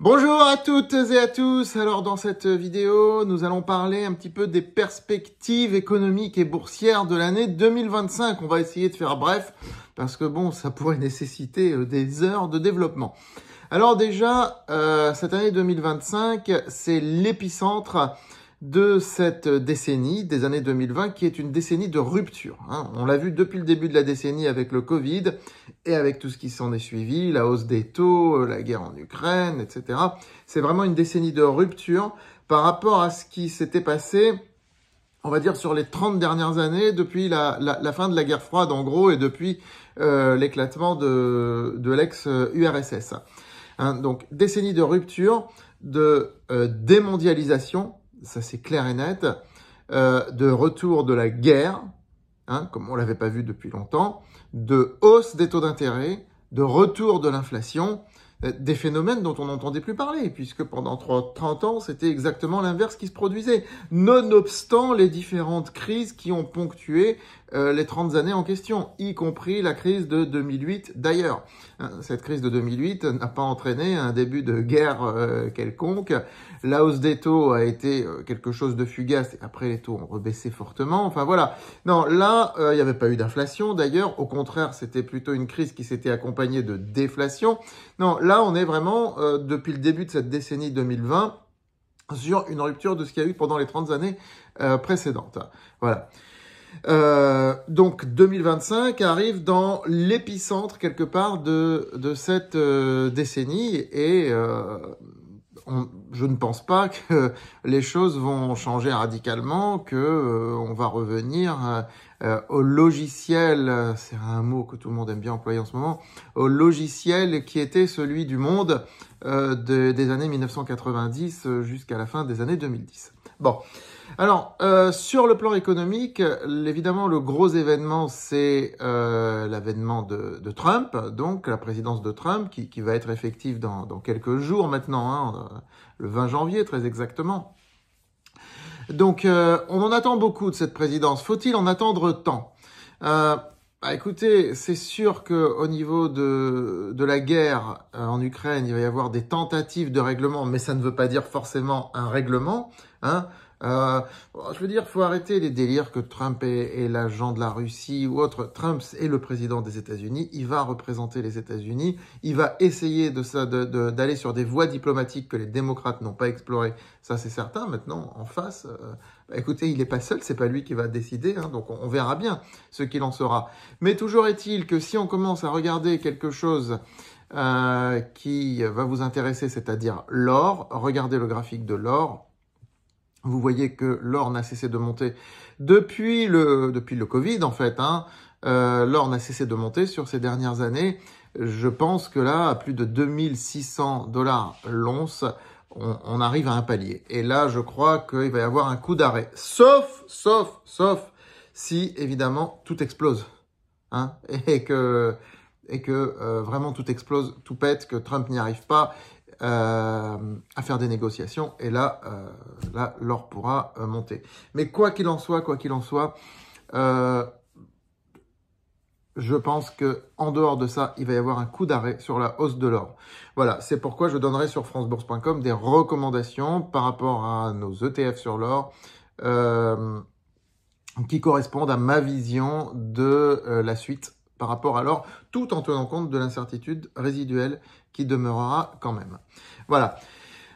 Bonjour à toutes et à tous. Alors dans cette vidéo, nous allons parler un petit peu des perspectives économiques et boursières de l'année 2025. On va essayer de faire bref parce que bon, ça pourrait nécessiter des heures de développement. Alors déjà, cette année 2025, c'est l'épicentre de cette décennie, des années 2020, qui est une décennie de rupture. On l'a vu depuis le début de la décennie avec le Covid et avec tout ce qui s'en est suivi, la hausse des taux, la guerre en Ukraine, etc. C'est vraiment une décennie de rupture par rapport à ce qui s'était passé, on va dire, sur les 30 dernières années, depuis la fin de la guerre froide, en gros, et depuis l'éclatement de l'ex-URSS. Donc, décennie de rupture, de démondialisation, ça c'est clair et net, de retour de la guerre, comme on l'avait pas vu depuis longtemps, de hausse des taux d'intérêt, de retour de l'inflation, des phénomènes dont on n'entendait plus parler, puisque pendant 30 ans, c'était exactement l'inverse qui se produisait, nonobstant les différentes crises qui ont ponctué les 30 années en question, y compris la crise de 2008 d'ailleurs. Cette crise de 2008 n'a pas entraîné un début de guerre quelconque. La hausse des taux a été quelque chose de fugace, et après les taux ont rebaissé fortement. Enfin voilà. Non, là, il n'y avait pas eu d'inflation d'ailleurs. Au contraire, c'était plutôt une crise qui s'était accompagnée de déflation. Non, là, on est vraiment, depuis le début de cette décennie 2020, sur une rupture de ce qu'il y a eu pendant les 30 années précédentes. Voilà. Donc 2025 arrive dans l'épicentre quelque part de cette décennie et je ne pense pas que les choses vont changer radicalement, que on va revenir au logiciel, c'est un mot que tout le monde aime bien employer en ce moment, au logiciel qui était celui du monde des années 1990 jusqu'à la fin des années 2010. Bon. Alors, sur le plan économique, évidemment, le gros événement, c'est l'avènement de Trump, donc la présidence de Trump, qui va être effective dans quelques jours maintenant, le 20 janvier très exactement. Donc, on en attend beaucoup de cette présidence. Faut-il en attendre tant ? Écoutez, c'est sûr que au niveau de la guerre en Ukraine, il va y avoir des tentatives de règlement, mais ça ne veut pas dire forcément un règlement, je veux dire, faut arrêter les délires que Trump est l'agent de la Russie ou autre. Trump est le président des États-Unis, il va représenter les États-Unis, il va essayer d'aller sur des voies diplomatiques que les démocrates n'ont pas explorées. Ça, c'est certain. Maintenant, en face, écoutez, il n'est pas seul, c'est pas lui qui va décider, donc on verra bien ce qu'il en sera. Mais toujours est-il que si on commence à regarder quelque chose qui va vous intéresser, c'est-à-dire l'or, regardez le graphique de l'or. Vous voyez que l'or n'a cessé de monter depuis le Covid, en fait. L'or n'a cessé de monter sur ces dernières années. Je pense que là, à plus de 2600 $ l'once, on arrive à un palier. Et là, je crois qu'il va y avoir un coup d'arrêt. Sauf si, évidemment, tout explose. Et que vraiment tout explose, tout pète, que Trump n'y arrive pas à faire des négociations, et là l'or pourra monter. Mais quoi qu'il en soit, je pense que en dehors de ça, il va y avoir un coup d'arrêt sur la hausse de l'or. Voilà, c'est pourquoi je donnerai sur francebourse.com des recommandations par rapport à nos ETF sur l'or qui correspondent à ma vision de la suite par rapport à l'or, tout en tenant compte de l'incertitude résiduelle qui demeurera quand même. Voilà.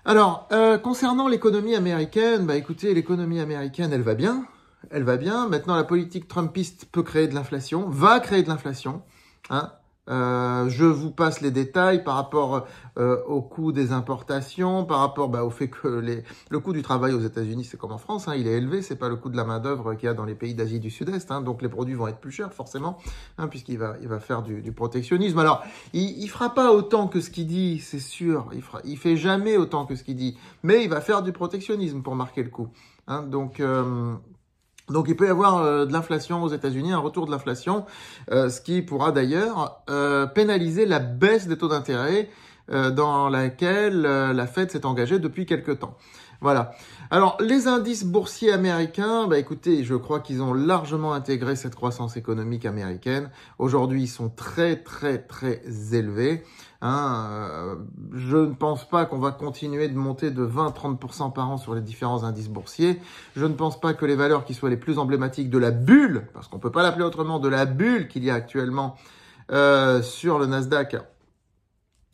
Alors, concernant l'économie américaine, écoutez, l'économie américaine, elle va bien. Elle va bien. Maintenant, la politique trumpiste peut créer de l'inflation, va créer de l'inflation. Je vous passe les détails par rapport au coût des importations, par rapport au fait que le coût du travail aux États-Unis, c'est comme en France, il est élevé, c'est pas le coût de la main-d'œuvre qu'il y a dans les pays d'Asie du Sud-Est, donc les produits vont être plus chers forcément, puisqu'il va faire du protectionnisme. Alors, il fera pas autant que ce qu'il dit, c'est sûr, il fait jamais autant que ce qu'il dit, mais il va faire du protectionnisme pour marquer le coup. Donc, il peut y avoir de l'inflation aux États-Unis, un retour de l'inflation, ce qui pourra d'ailleurs pénaliser la baisse des taux d'intérêt dans laquelle la Fed s'est engagée depuis quelque temps. Voilà. Alors, les indices boursiers américains, écoutez, je crois qu'ils ont largement intégré cette croissance économique américaine. Aujourd'hui, ils sont très, très, très élevés. je ne pense pas qu'on va continuer de monter de 20-30% par an sur les différents indices boursiers. Je ne pense pas que les valeurs qui soient les plus emblématiques de la bulle, parce qu'on peut pas l'appeler autrement, de la bulle qu'il y a actuellement sur le Nasdaq,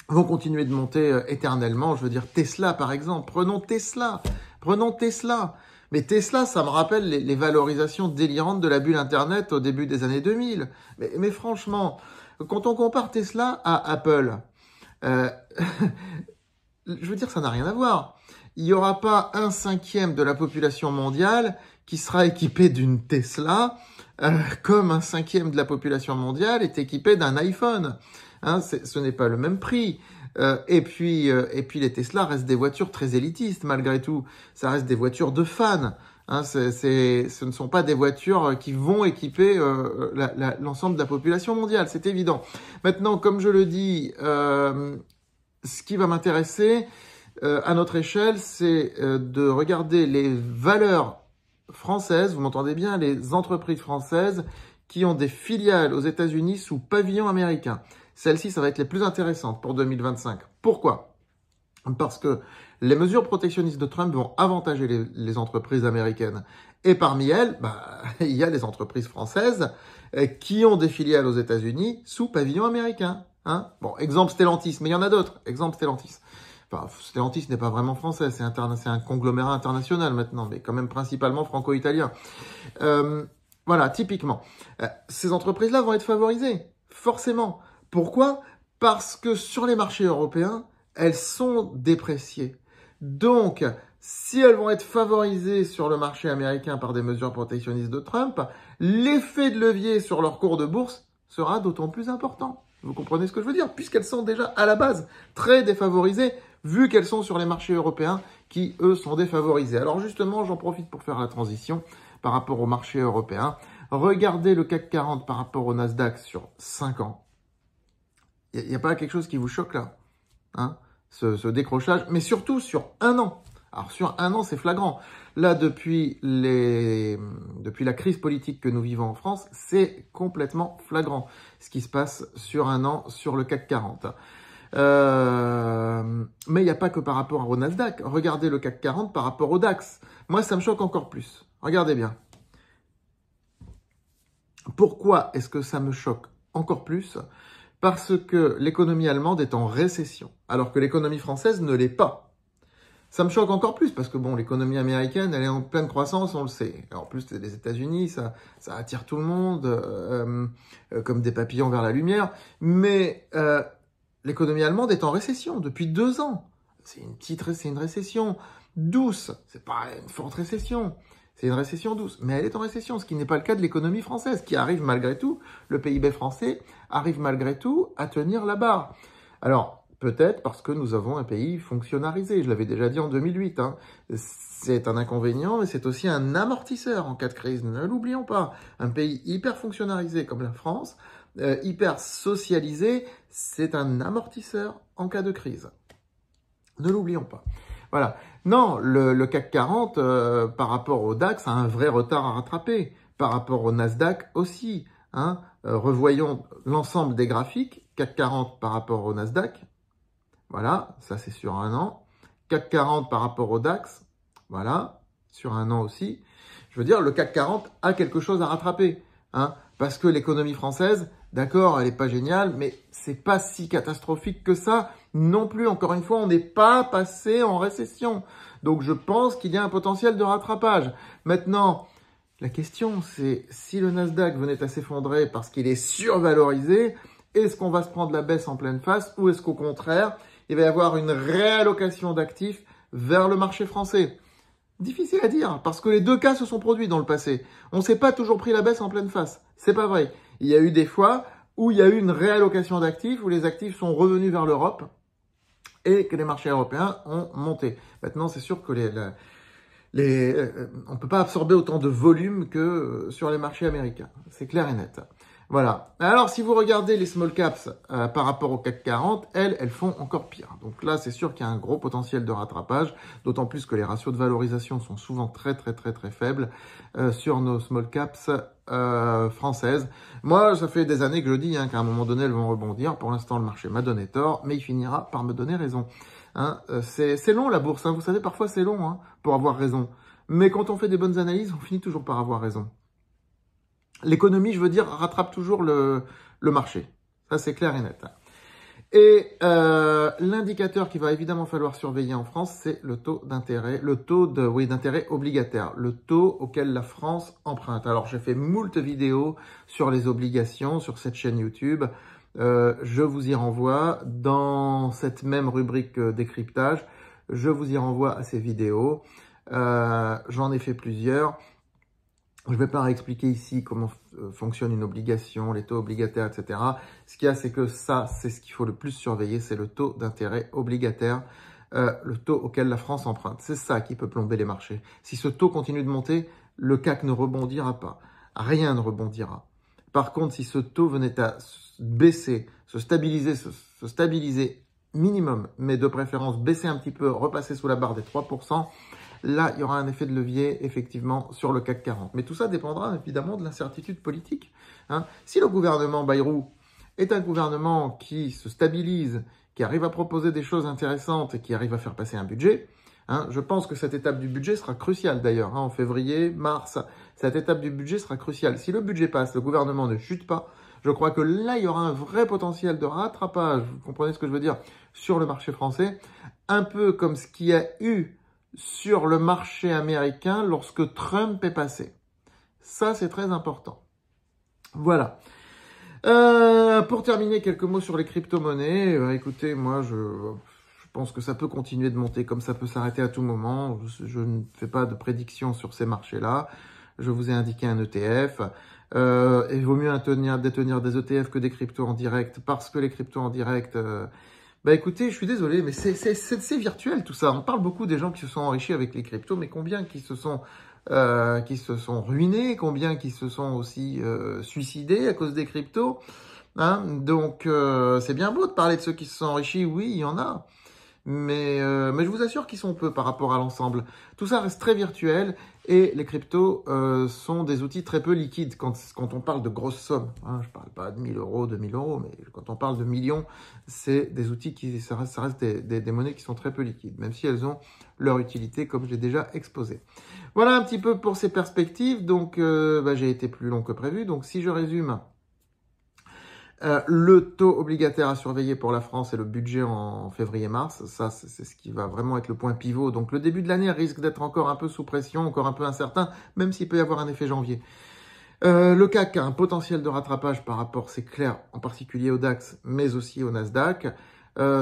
vont continuer de monter éternellement. Je veux dire Tesla, par exemple. Prenons Tesla. Mais Tesla, ça me rappelle les valorisations délirantes de la bulle Internet au début des années 2000. Mais franchement, quand on compare Tesla à Apple, je veux dire, ça n'a rien à voir. Il n'y aura pas 1/5 de la population mondiale qui sera équipée d'une Tesla, comme 1/5 de la population mondiale est équipée d'un iPhone. Hein, ce n'est pas le même prix. Et puis les Tesla restent des voitures très élitistes malgré tout. Ça reste des voitures de fans. Hein, ce ne sont pas des voitures qui vont équiper l'ensemble de la population mondiale, c'est évident. Maintenant, comme je le dis, ce qui va m'intéresser à notre échelle, c'est de regarder les valeurs françaises, vous m'entendez bien, les entreprises françaises qui ont des filiales aux États-Unis sous pavillon américain. Celles-ci, ça va être les plus intéressantes pour 2025. Pourquoi ? Parce que les mesures protectionnistes de Trump vont avantager les entreprises américaines. Et parmi elles, il y a les entreprises françaises qui ont des filiales aux États-Unis sous pavillon américain. Hein, bon, exemple Stellantis, mais il y en a d'autres. Exemple Stellantis. Enfin, Stellantis n'est pas vraiment français, c'est un conglomérat international maintenant, mais quand même principalement franco-italien. Voilà, typiquement. Ces entreprises-là vont être favorisées, forcément. Pourquoi ? Parce que sur les marchés européens, elles sont dépréciées. Donc, si elles vont être favorisées sur le marché américain par des mesures protectionnistes de Trump, l'effet de levier sur leur cours de bourse sera d'autant plus important. Vous comprenez ce que je veux dire ? Puisqu'elles sont déjà à la base très défavorisées, vu qu'elles sont sur les marchés européens qui, eux, sont défavorisés. Alors justement, j'en profite pour faire la transition par rapport au marché européen. Regardez le CAC 40 par rapport au Nasdaq sur 5 ans. Il n'y a pas quelque chose qui vous choque là, hein, ce décrochage, mais surtout sur 1 an. Alors sur 1 an, c'est flagrant. Là, depuis la crise politique que nous vivons en France, c'est complètement flagrant ce qui se passe sur 1 an sur le CAC 40. Mais il n'y a pas que par rapport au Nasdaq. Regardez le CAC 40 par rapport au DAX. Moi, ça me choque encore plus. Regardez bien. Pourquoi est-ce que ça me choque encore plus ? Parce que l'économie allemande est en récession, alors que l'économie française ne l'est pas. Ça me choque encore plus, parce que bon, l'économie américaine, elle est en pleine croissance, on le sait. En plus, c'est les États-Unis, ça attire tout le monde, comme des papillons vers la lumière. Mais l'économie allemande est en récession depuis 2 ans. C'est une récession douce, c'est pas une forte récession. C'est une récession douce, mais elle est en récession, ce qui n'est pas le cas de l'économie française, qui arrive malgré tout, le PIB français arrive malgré tout à tenir la barre. Alors, peut-être parce que nous avons un pays fonctionnalisé, je l'avais déjà dit en 2008, hein. C'est un inconvénient, mais c'est aussi un amortisseur en cas de crise, ne l'oublions pas. Un pays hyper fonctionnalisé comme la France, hyper socialisé, c'est un amortisseur en cas de crise. Ne l'oublions pas. Voilà. Non, le CAC 40, par rapport au DAX, a un vrai retard à rattraper. Par rapport au Nasdaq aussi. Hein. Revoyons l'ensemble des graphiques. CAC 40 par rapport au Nasdaq. Voilà, ça c'est sur 1 an. CAC 40 par rapport au DAX. Voilà, sur 1 an aussi. Je veux dire, le CAC 40 a quelque chose à rattraper. Hein, parce que l'économie française, d'accord, elle n'est pas géniale, mais c'est pas si catastrophique que ça non plus. Encore une fois, on n'est pas passé en récession. Donc, je pense qu'il y a un potentiel de rattrapage. Maintenant, la question, c'est si le Nasdaq venait à s'effondrer parce qu'il est survalorisé, est-ce qu'on va se prendre la baisse en pleine face ou est-ce qu'au contraire, il va y avoir une réallocation d'actifs vers le marché français ? Difficile à dire, parce que les 2 cas se sont produits dans le passé. On ne s'est pas toujours pris la baisse en pleine face. C'est pas vrai. Il y a eu des fois où il y a eu une réallocation d'actifs, où les actifs sont revenus vers l'Europe et que les marchés européens ont monté. Maintenant, c'est sûr que on ne peut pas absorber autant de volume que sur les marchés américains. C'est clair et net. Voilà. Alors, si vous regardez les small caps par rapport au CAC 40, elles font encore pire. Donc là, c'est sûr qu'il y a un gros potentiel de rattrapage, d'autant plus que les ratios de valorisation sont souvent très faibles sur nos small caps françaises. Moi, ça fait des années que je dis qu'à un moment donné, elles vont rebondir. Pour l'instant, le marché m'a donné tort, mais il finira par me donner raison. Hein, c'est long la bourse, hein. Vous savez, parfois c'est long pour avoir raison. Mais quand on fait des bonnes analyses, on finit toujours par avoir raison. L'économie, je veux dire, rattrape toujours le marché. Ça, c'est clair et net. Et l'indicateur qu'il va évidemment falloir surveiller en France, c'est le taux d'intérêt, d'intérêt obligataire, le taux auquel la France emprunte. Alors, j'ai fait moult vidéos sur les obligations sur cette chaîne YouTube. Je vous y renvoie dans cette même rubrique décryptage. Je vous y renvoie à ces vidéos. J'en ai fait plusieurs. Je ne vais pas réexpliquer ici comment fonctionne une obligation, les taux obligataires, etc. Ce qu'il y a, c'est que ça, c'est ce qu'il faut le plus surveiller, c'est le taux d'intérêt obligataire, le taux auquel la France emprunte. C'est ça qui peut plomber les marchés. Si ce taux continue de monter, le CAC ne rebondira pas. Rien ne rebondira. Par contre, si ce taux venait à baisser, se stabiliser minimum, mais de préférence baisser un petit peu, repasser sous la barre des 3%, là, il y aura un effet de levier, effectivement, sur le CAC 40. Mais tout ça dépendra, évidemment, de l'incertitude politique. Hein. Si le gouvernement Bayrou est un gouvernement qui se stabilise, qui arrive à proposer des choses intéressantes et qui arrive à faire passer un budget, je pense que cette étape du budget sera cruciale, d'ailleurs. En février, mars, cette étape du budget sera cruciale. Si le budget passe, le gouvernement ne chute pas, je crois que là, il y aura un vrai potentiel de rattrapage, vous comprenez ce que je veux dire, sur le marché français, un peu comme ce qu'il y a eu sur le marché américain lorsque Trump est passé. Ça, c'est très important. Voilà. Pour terminer, quelques mots sur les crypto-monnaies. Écoutez, moi, je pense que ça peut continuer de monter comme ça peut s'arrêter à tout moment. Je ne fais pas de prédiction sur ces marchés-là. Je vous ai indiqué un ETF. Il vaut mieux détenir des ETF que des cryptos en direct parce que les cryptos en direct... écoutez, je suis désolé, mais c'est virtuel tout ça. On parle beaucoup des gens qui se sont enrichis avec les cryptos, mais combien qui se sont ruinés, combien qui se sont aussi suicidés à cause des cryptos. Donc, c'est bien beau de parler de ceux qui se sont enrichis, oui, il y en a. Mais je vous assure qu'ils sont peu par rapport à l'ensemble. Tout ça reste très virtuel et les cryptos sont des outils très peu liquides quand on parle de grosses sommes. Je parle pas de 1000 euros, 2000 euros, mais quand on parle de millions, c'est des outils ça reste des monnaies qui sont très peu liquides, même si elles ont leur utilité comme je l'ai déjà exposé. Voilà un petit peu pour ces perspectives. Donc, j'ai été plus long que prévu. Donc, si je résume... le taux obligataire à surveiller pour la France et le budget en février-mars, ça c'est ce qui va vraiment être le point pivot. Donc le début de l'année risque d'être encore un peu sous pression, encore un peu incertain, même s'il peut y avoir un effet janvier. Le CAC a un potentiel de rattrapage par rapport, c'est clair, en particulier au DAX, mais aussi au Nasdaq.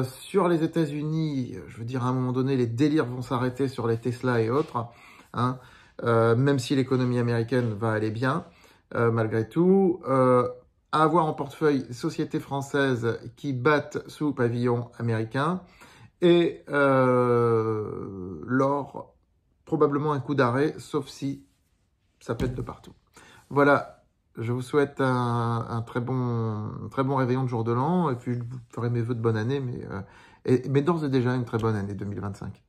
Sur les États-Unis, je veux dire à un moment donné, les délires vont s'arrêter sur les Tesla et autres, même si l'économie américaine va aller bien, malgré tout. À avoir en portefeuille sociétés françaises qui battent sous pavillon américain et l'or, probablement un coup d'arrêt, sauf si ça pète de partout. Voilà, je vous souhaite un très bon réveillon de jour de l'an et puis je vous ferai mes vœux de bonne année, mais d'ores et déjà une très bonne année 2025.